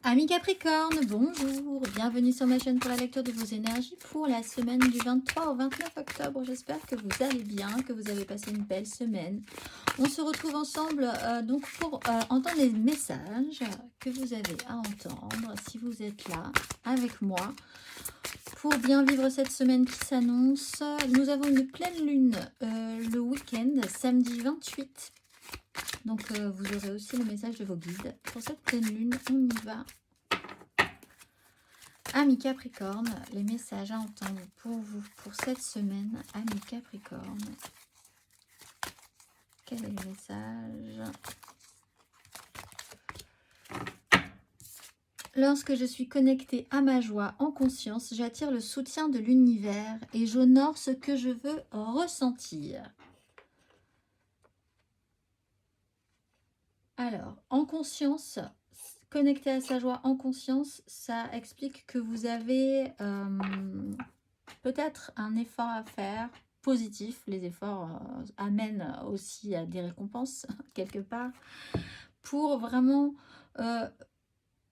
Amis Capricorne, bonjour, bienvenue sur ma chaîne pour la lecture de vos énergies pour la semaine du 23 au 29 octobre. J'espère que vous allez bien, que vous avez passé une belle semaine. On se retrouve ensemble donc pour entendre les messages que vous avez à entendre si vous êtes là avec moi. Pour bien vivre cette semaine qui s'annonce, nous avons une pleine lune le week-end, samedi 28. Donc vous aurez aussi le message de vos guides. Pour cette pleine lune, on y va. Amis Capricorne, les messages à entendre pour vous pour cette semaine. Amis Capricorne, quel est le message? Lorsque je suis connectée à ma joie en conscience, j'attire le soutien de l'univers et j'honore ce que je veux ressentir. Alors, en conscience, connecté à sa joie en conscience, ça explique que vous avez peut-être un effort à faire positif. Les efforts amènent aussi à des récompenses quelque part pour vraiment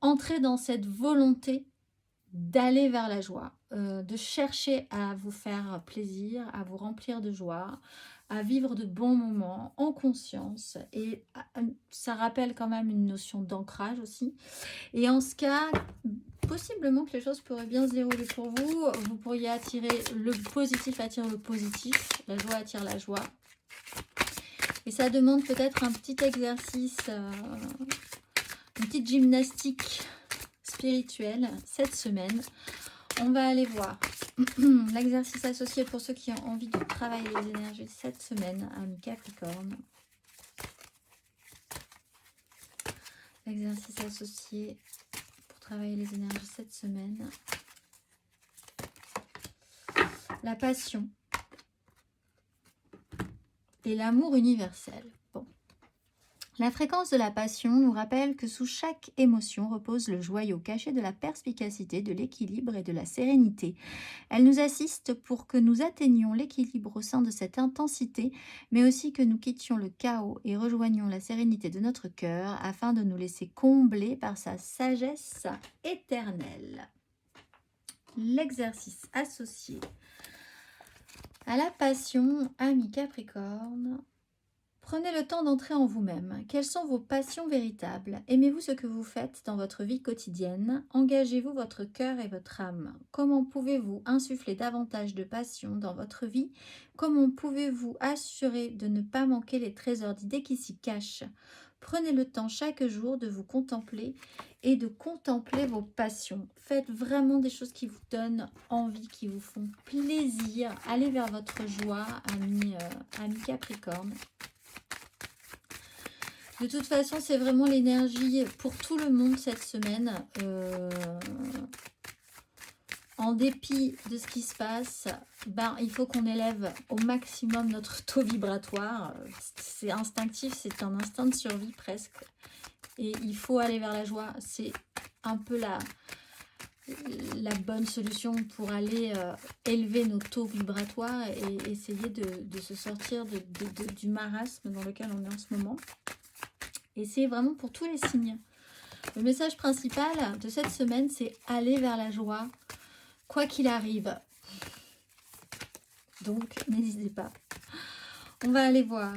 entrer dans cette volonté d'aller vers la joie, de chercher à vous faire plaisir, à vous remplir de joie, à vivre de bons moments en conscience. Et ça rappelle quand même une notion d'ancrage aussi. Et en ce cas, possiblement que les choses pourraient bien se dérouler pour vous. Vous pourriez attirer le positif, attire le positif, la joie attire la joie. Et ça demande peut-être un petit exercice, une petite gymnastique spirituelle cette semaine. On va aller voir l'exercice associé pour ceux qui ont envie de travailler les énergies cette semaine, amis Capricorne. L'exercice associé pour travailler les énergies cette semaine. La passion et l'amour universel. Bon. La fréquence de la passion nous rappelle que sous chaque émotion repose le joyau caché de la perspicacité, de l'équilibre et de la sérénité. Elle nous assiste pour que nous atteignions l'équilibre au sein de cette intensité, mais aussi que nous quittions le chaos et rejoignions la sérénité de notre cœur afin de nous laisser combler par sa sagesse éternelle. L'exercice associé à la passion, amis Capricorne. Prenez le temps d'entrer en vous-même. Quelles sont vos passions véritables? Aimez-vous ce que vous faites dans votre vie quotidienne? Engagez-vous votre cœur et votre âme? Comment pouvez-vous insuffler davantage de passion dans votre vie? Comment pouvez-vous assurer de ne pas manquer les trésors d'idées qui s'y cachent? Prenez le temps chaque jour de vous contempler et de contempler vos passions. Faites vraiment des choses qui vous donnent envie, qui vous font plaisir. Allez vers votre joie, amis Capricorne. De toute façon, c'est vraiment l'énergie pour tout le monde cette semaine. En dépit de ce qui se passe, il faut qu'on élève au maximum notre taux vibratoire. C'est instinctif, c'est un instinct de survie presque. Et il faut aller vers la joie. C'est un peu la bonne solution pour aller élever nos taux vibratoires et essayer de se sortir du marasme dans lequel on est en ce moment. Et c'est vraiment pour tous les signes. Le message principal de cette semaine, c'est aller vers la joie, quoi qu'il arrive. Donc, n'hésitez pas. On va aller voir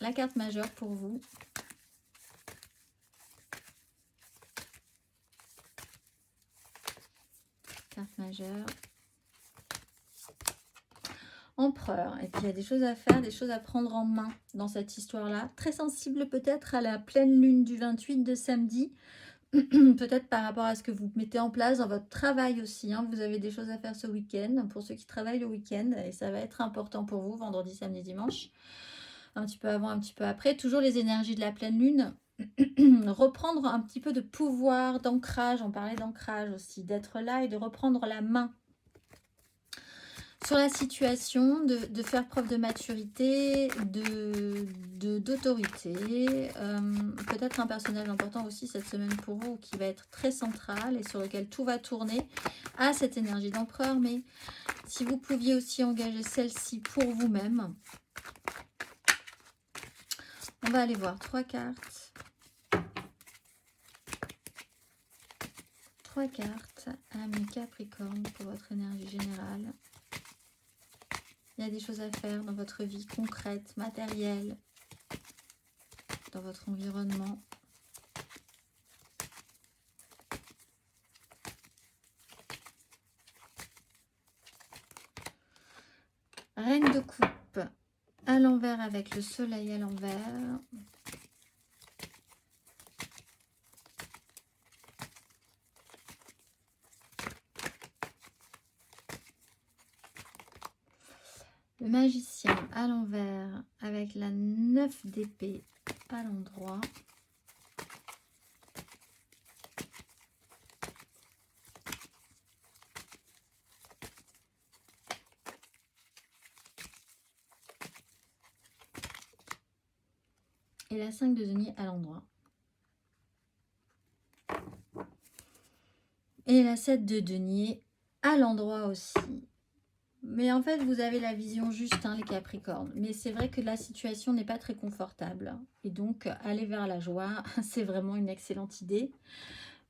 la carte majeure pour vous. Carte majeure. Empereur, et puis il y a des choses à faire, des choses à prendre en main dans cette histoire-là. Très sensible peut-être à la pleine lune du 28 de samedi, peut-être par rapport à ce que vous mettez en place dans votre travail aussi. Hein. Vous avez des choses à faire ce week-end, pour ceux qui travaillent le week-end, et ça va être important pour vous, vendredi, samedi, dimanche. Un petit peu avant, un petit peu après. Toujours les énergies de la pleine lune. Reprendre un petit peu de pouvoir, d'ancrage, on parlait d'ancrage aussi, d'être là et de reprendre la main sur la situation, de faire preuve de maturité, d'autorité. Peut-être un personnage important aussi cette semaine pour vous qui va être très central et sur lequel tout va tourner à cette énergie d'empereur. Mais si vous pouviez aussi engager celle-ci pour vous-même. On va aller voir 3 cartes. 3 cartes, amis Capricorne, pour votre énergie générale. Il y a des choses à faire dans votre vie concrète, matérielle, dans votre environnement. Reine de coupe à l'envers avec le soleil à l'envers. Le magicien à l'envers avec la 9 d'épée à l'endroit. Et la 5 de denier à l'endroit. Et la 7 de denier à l'endroit aussi. Mais en fait, vous avez la vision juste, hein, les Capricornes. Mais c'est vrai que la situation n'est pas très confortable. Et donc, aller vers la joie, c'est vraiment une excellente idée.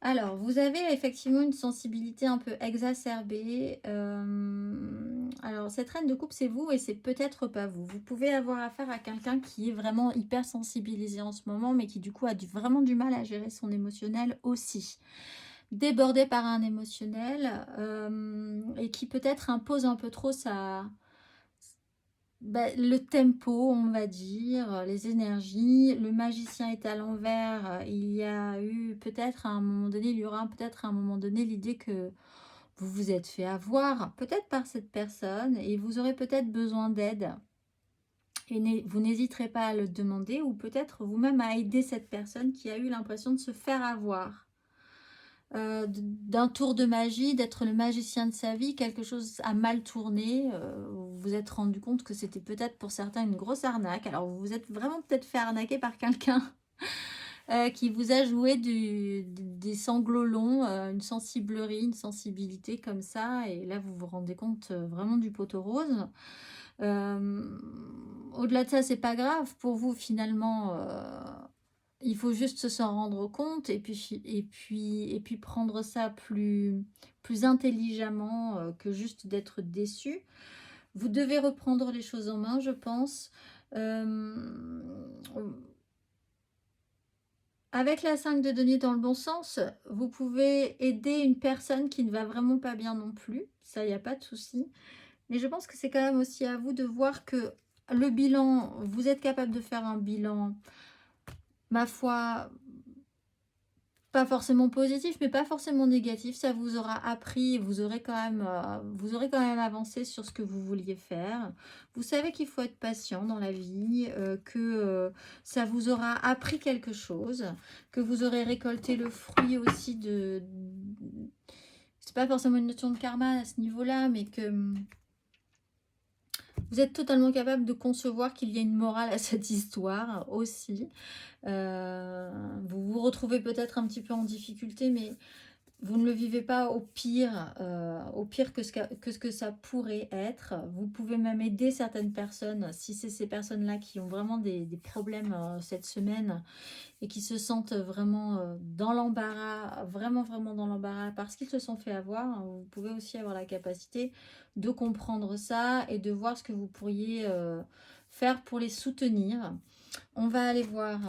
Alors, vous avez effectivement une sensibilité un peu exacerbée. Alors, cette reine de coupe, c'est vous et c'est peut-être pas vous. Vous pouvez avoir affaire à quelqu'un qui est vraiment hyper sensibilisé en ce moment, mais qui du coup a vraiment du mal à gérer son émotionnel aussi. Débordé par un émotionnel et qui peut-être impose un peu trop le tempo, on va dire, les énergies. Le magicien est à l'envers. Il y a eu peut-être à un moment donné, il y aura peut-être à un moment donné l'idée que vous vous êtes fait avoir, peut-être par cette personne, et vous aurez peut-être besoin d'aide. Et vous n'hésiterez pas à le demander, ou peut-être vous-même à aider cette personne qui a eu l'impression de se faire avoir. D'un tour de magie, d'être le magicien de sa vie, quelque chose a mal tourné, vous vous êtes rendu compte que c'était peut-être pour certains une grosse arnaque, alors vous vous êtes vraiment peut-être fait arnaquer par quelqu'un qui vous a joué des sanglots longs, une sensiblerie, une sensibilité comme ça, et là vous vous rendez compte vraiment du poteau rose. Au-delà de ça, c'est pas grave pour vous finalement. Il faut juste s'en rendre compte et puis prendre ça plus intelligemment que juste d'être déçu. Vous devez reprendre les choses en main, je pense. Avec la 5 de denier dans le bon sens, vous pouvez aider une personne qui ne va vraiment pas bien non plus. Ça, il n'y a pas de souci. Mais je pense que c'est quand même aussi à vous de voir que le bilan, vous êtes capable de faire un bilan, ma foi, pas forcément positif, mais pas forcément négatif. Ça vous aura appris, vous aurez quand même avancé sur ce que vous vouliez faire. Vous savez qu'il faut être patient dans la vie, que ça vous aura appris quelque chose, que vous aurez récolté le fruit aussi de... C'est pas forcément une notion de karma à ce niveau-là, mais que vous êtes totalement capable de concevoir qu'il y a une morale à cette histoire aussi. Vous vous retrouvez peut-être un petit peu en difficulté, mais vous ne le vivez pas au pire que ce que ça pourrait être. Vous pouvez même aider certaines personnes, si c'est ces personnes-là qui ont vraiment des problèmes cette semaine et qui se sentent vraiment dans l'embarras, vraiment dans l'embarras parce qu'ils se sont fait avoir. Vous pouvez aussi avoir la capacité de comprendre ça et de voir ce que vous pourriez faire pour les soutenir. On va aller voir...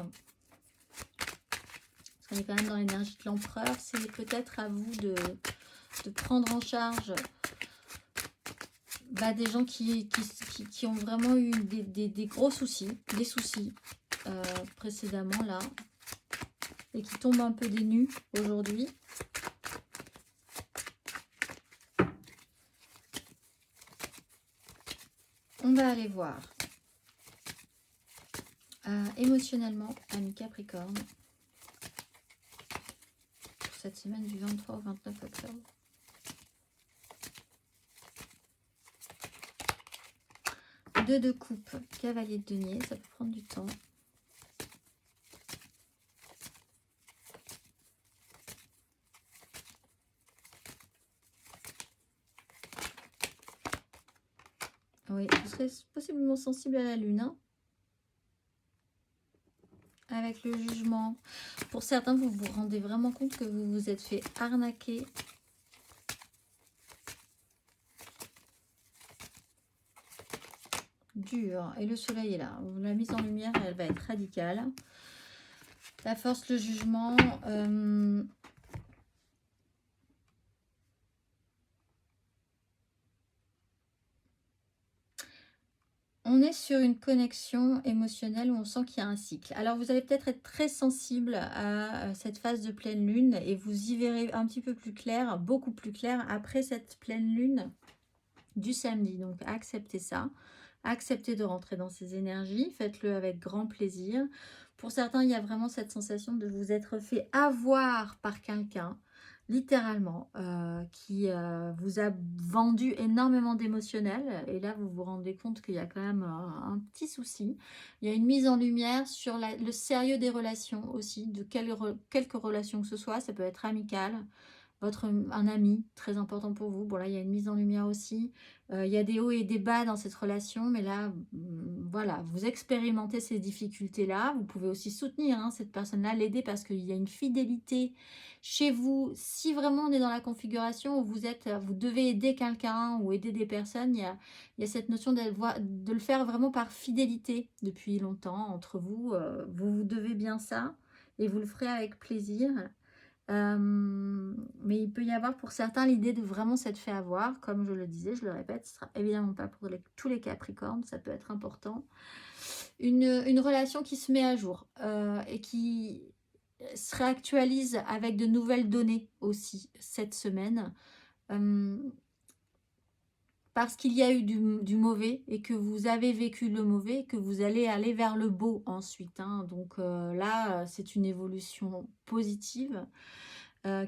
On est quand même dans l'énergie de l'empereur. C'est peut-être à vous de prendre en charge des gens qui ont vraiment eu des gros soucis, des soucis précédemment là, et qui tombent un peu des nues aujourd'hui. On va aller voir émotionnellement, ami Capricorne, cette semaine du 23 au 29 octobre. Deux de coupe, cavalier de denier, ça peut prendre du temps. Oui, vous serez possiblement sensible à la lune, hein, avec le jugement. Pour certains, vous vous rendez vraiment compte que vous vous êtes fait arnaquer. Dur. Et le soleil est là. La mise en lumière, elle va être radicale. La force, le jugement. On est sur une connexion émotionnelle où on sent qu'il y a un cycle. Alors, vous allez peut-être être très sensible à cette phase de pleine lune et vous y verrez un petit peu plus clair, beaucoup plus clair après cette pleine lune du samedi. Donc, acceptez ça. Acceptez de rentrer dans ces énergies. Faites-le avec grand plaisir. Pour certains, il y a vraiment cette sensation de vous être fait avoir par quelqu'un, littéralement, qui vous a vendu énormément d'émotionnel. Et là, vous vous rendez compte qu'il y a quand même un petit souci. Il y a une mise en lumière sur le sérieux des relations aussi, de quelque relation que ce soit. Ça peut être amical, un ami très important pour vous. Bon, là, il y a une mise en lumière aussi. Il y a des hauts et des bas dans cette relation, mais là, voilà, vous expérimentez ces difficultés-là. Vous pouvez aussi soutenir cette personne-là, l'aider parce qu'il y a une fidélité chez vous. Si vraiment on est dans la configuration où vous devez aider quelqu'un ou aider des personnes, il y a cette notion de le faire vraiment par fidélité depuis longtemps entre vous. Vous vous devez bien ça et vous le ferez avec plaisir. Mais il peut y avoir pour certains l'idée de vraiment s'être fait avoir, comme je le disais, je le répète, ce sera évidemment pas pour tous les Capricornes, ça peut être important. Une relation qui se met à jour et qui se réactualise avec de nouvelles données aussi cette semaine. Parce qu'il y a eu du mauvais et que vous avez vécu le mauvais et que vous allez aller vers le beau ensuite. Donc là, c'est une évolution positive.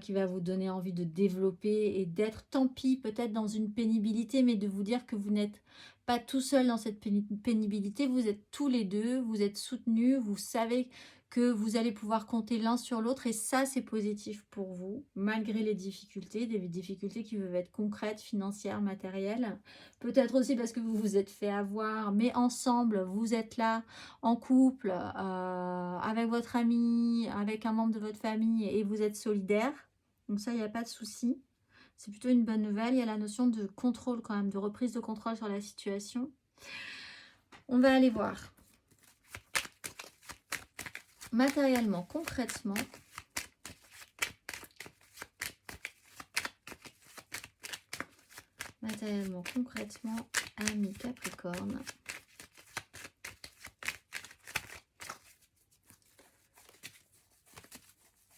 Qui va vous donner envie de développer et d'être, tant pis, peut-être dans une pénibilité, mais de vous dire que vous n'êtes pas tout seul dans cette pénibilité, vous êtes tous les deux, vous êtes soutenus, vous savez que vous allez pouvoir compter l'un sur l'autre et ça, c'est positif pour vous, malgré les difficultés, des difficultés qui peuvent être concrètes, financières, matérielles. Peut-être aussi parce que vous vous êtes fait avoir, mais ensemble, vous êtes là, en couple, avec votre ami, avec un membre de votre famille et vous êtes solidaire. Donc ça, il n'y a pas de souci. C'est plutôt une bonne nouvelle. Il y a la notion de contrôle quand même, de reprise de contrôle sur la situation. On va aller voir. Matériellement, concrètement. Matériellement, concrètement, ami Capricorne.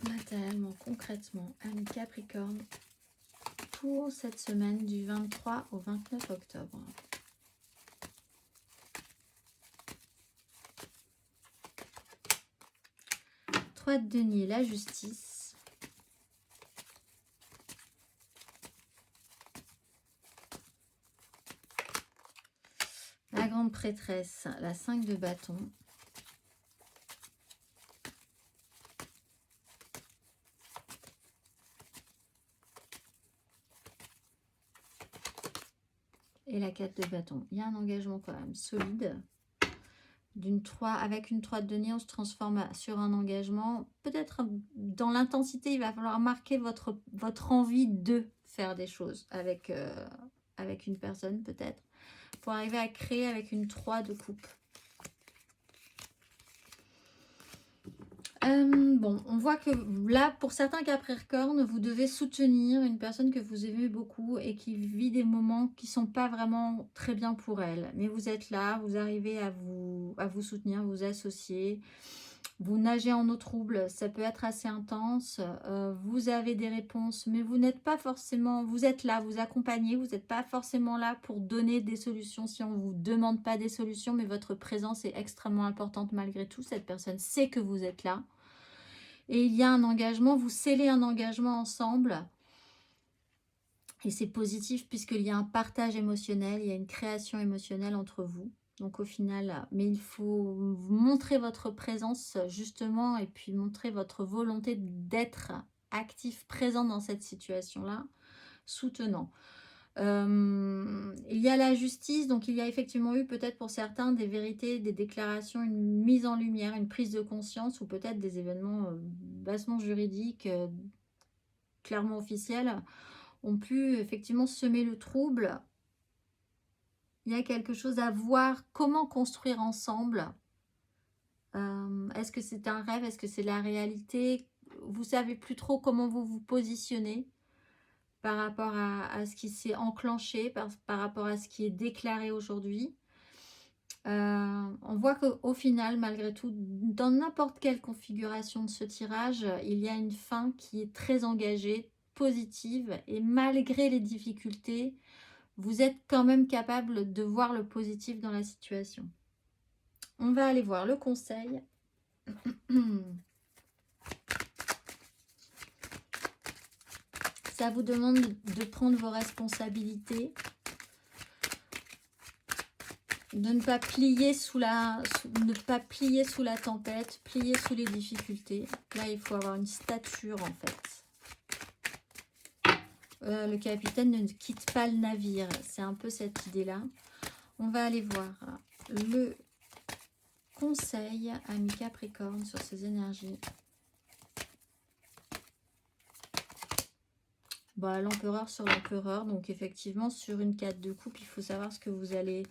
Matériellement, concrètement, ami Capricorne, pour cette semaine du 23 au 29 octobre. De denier, la justice. La grande prêtresse, la 5 de bâton. Et la 4 de bâton. Il y a un engagement quand même solide. Avec une 3 de denier, on se transforme sur un engagement. Peut-être dans l'intensité, il va falloir marquer votre envie de faire des choses avec une personne, peut-être. Pour arriver à créer avec une 3 de coupe. Bon, on voit que là, pour certains Capricornes, vous devez soutenir une personne que vous aimez beaucoup et qui vit des moments qui ne sont pas vraiment très bien pour elle. Mais vous êtes là, vous arrivez à vous soutenir, vous associer. Vous nagez en eau trouble, ça peut être assez intense. Vous avez des réponses, mais vous n'êtes pas forcément... Vous êtes là, vous accompagnez, vous n'êtes pas forcément là pour donner des solutions si on ne vous demande pas des solutions, mais votre présence est extrêmement importante malgré tout. Cette personne sait que vous êtes là. Et il y a un engagement, vous scellez un engagement ensemble. Et c'est positif puisqu'il y a un partage émotionnel, il y a une création émotionnelle entre vous. Donc au final, mais il faut montrer votre présence justement et puis montrer votre volonté d'être actif, présent dans cette situation-là, soutenant. Il y a la justice, donc il y a effectivement eu peut-être pour certains des vérités, des déclarations, une mise en lumière, une prise de conscience ou peut-être des événements basements juridiques clairement officiels ont pu effectivement semer le trouble. Il y a quelque chose à voir, comment construire ensemble. Est-ce que c'est un rêve? Est-ce que c'est la réalité? Vous savez plus trop comment vous vous positionnez par rapport à ce qui s'est enclenché, par rapport à ce qui est déclaré aujourd'hui. On voit qu'au final, malgré tout, dans n'importe quelle configuration de ce tirage, il y a une fin qui est très engagée, positive, et malgré les difficultés, vous êtes quand même capable de voir le positif dans la situation. On va aller voir le conseil. Ça vous demande de prendre vos responsabilités, de ne pas plier sous la tempête, plier sous les difficultés. Là, il faut avoir une stature en fait. Le capitaine ne quitte pas le navire. C'est un peu cette idée-là. On va aller voir le conseil à mi Capricorne sur ces énergies. Bah, l'empereur sur l'empereur. Donc effectivement, sur une carte de coupe, il faut savoir ce que vous allez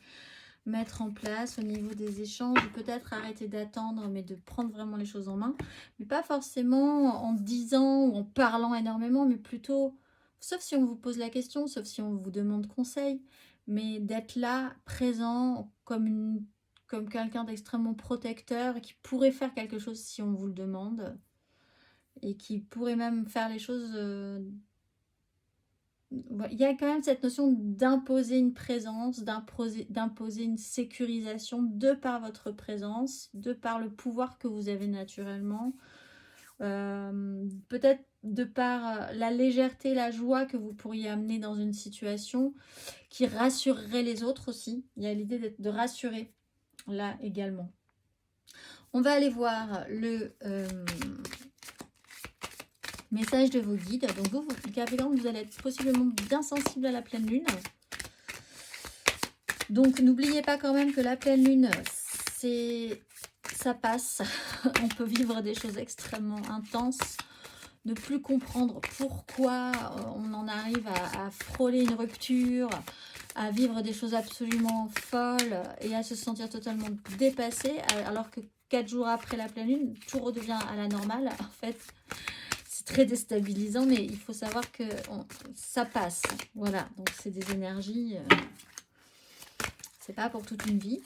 mettre en place au niveau des échanges. Peut-être arrêter d'attendre, mais de prendre vraiment les choses en main. Mais pas forcément en disant ou en parlant énormément, mais plutôt, sauf si on vous pose la question, sauf si on vous demande conseil, mais d'être là, présent, comme quelqu'un d'extrêmement protecteur et qui pourrait faire quelque chose si on vous le demande. Et qui pourrait même faire les choses... Il y a quand même cette notion d'imposer une présence, d'imposer une sécurisation de par votre présence, de par le pouvoir que vous avez naturellement. Peut-être de par la légèreté, la joie que vous pourriez amener dans une situation qui rassurerait les autres aussi. Il y a l'idée de rassurer là également. On va aller voir le... message de vos guides. Donc vous, Capricorne, vous allez être possiblement bien sensible à la pleine lune. Donc n'oubliez pas quand même que la pleine lune, ça passe. On peut vivre des choses extrêmement intenses. Ne plus comprendre pourquoi on en arrive à frôler une rupture, à vivre des choses absolument folles et à se sentir totalement dépassé. Alors que 4 jours après la pleine lune, tout redevient à la normale. En fait, très déstabilisant, mais il faut savoir que ça passe. Voilà, donc c'est des énergies, c'est pas pour toute une vie.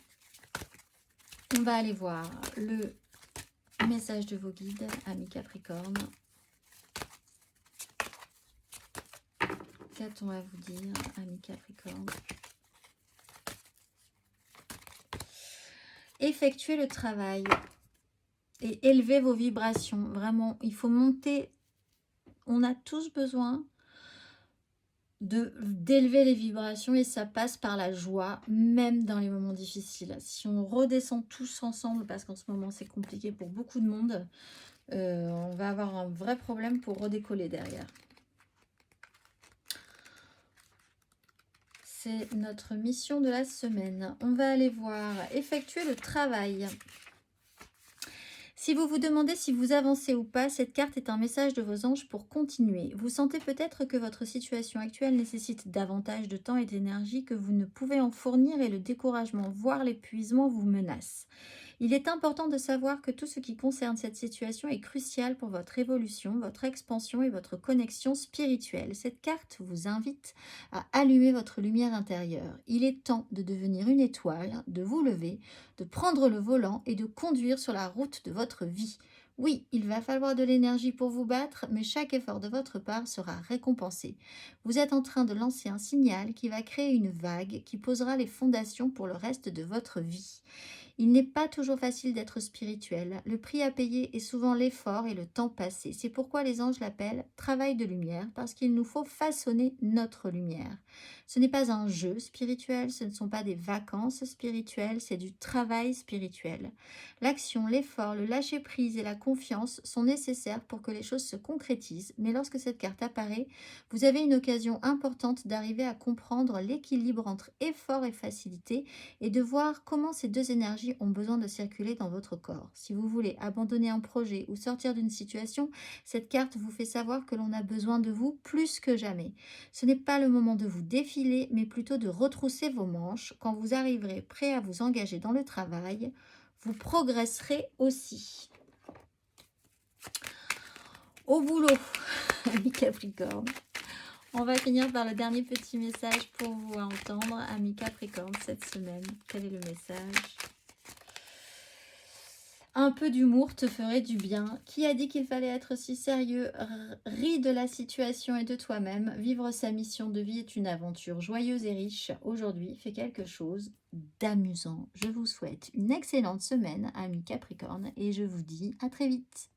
On va aller voir le message de vos guides, amis Capricorne. Qu'a-t-on à vous dire, amis Capricorne? Effectuez le travail et élevez vos vibrations. Vraiment, il faut monter. On a tous besoin d'élever les vibrations et ça passe par la joie, même dans les moments difficiles. Si on redescend tous ensemble, parce qu'en ce moment c'est compliqué pour beaucoup de monde, on va avoir un vrai problème pour redécoller derrière. C'est notre mission de la semaine. On va aller voir, effectuer le travail. Si vous vous demandez si vous avancez ou pas, cette carte est un message de vos anges pour continuer. Vous sentez peut-être que votre situation actuelle nécessite davantage de temps et d'énergie que vous ne pouvez en fournir et le découragement, voire l'épuisement vous menace. Il est important de savoir que tout ce qui concerne cette situation est crucial pour votre évolution, votre expansion et votre connexion spirituelle. Cette carte vous invite à allumer votre lumière intérieure. Il est temps de devenir une étoile, de vous lever, de prendre le volant et de conduire sur la route de votre vie. Oui, il va falloir de l'énergie pour vous battre, mais chaque effort de votre part sera récompensé. Vous êtes en train de lancer un signal qui va créer une vague qui posera les fondations pour le reste de votre vie. Il n'est pas toujours facile d'être spirituel. Le prix à payer est souvent l'effort et le temps passé. C'est pourquoi les anges l'appellent travail de lumière, parce qu'il nous faut façonner notre lumière. Ce n'est pas un jeu spirituel, ce ne sont pas des vacances spirituelles, c'est du travail spirituel. L'action, l'effort, le lâcher-prise et la confiance sont nécessaires pour que les choses se concrétisent, mais lorsque cette carte apparaît, vous avez une occasion importante d'arriver à comprendre l'équilibre entre effort et facilité et de voir comment ces deux énergies énergies ont besoin de circuler dans votre corps. Si vous voulez abandonner un projet ou sortir d'une situation, cette carte vous fait savoir que l'on a besoin de vous plus que jamais. Ce n'est pas le moment de vous défiler, mais plutôt de retrousser vos manches. Quand vous arriverez prêt à vous engager dans le travail, vous progresserez aussi. Au boulot, amis Capricorne. On va finir par le dernier petit message pour vous entendre, amis Capricorne, cette semaine. Quel est le message? Un peu d'humour te ferait du bien. Qui a dit qu'il fallait être si sérieux? Ris de la situation et de toi-même. Vivre sa mission de vie est une aventure joyeuse et riche. Aujourd'hui, fais quelque chose d'amusant. Je vous souhaite une excellente semaine, amis Capricorne, et je vous dis à très vite.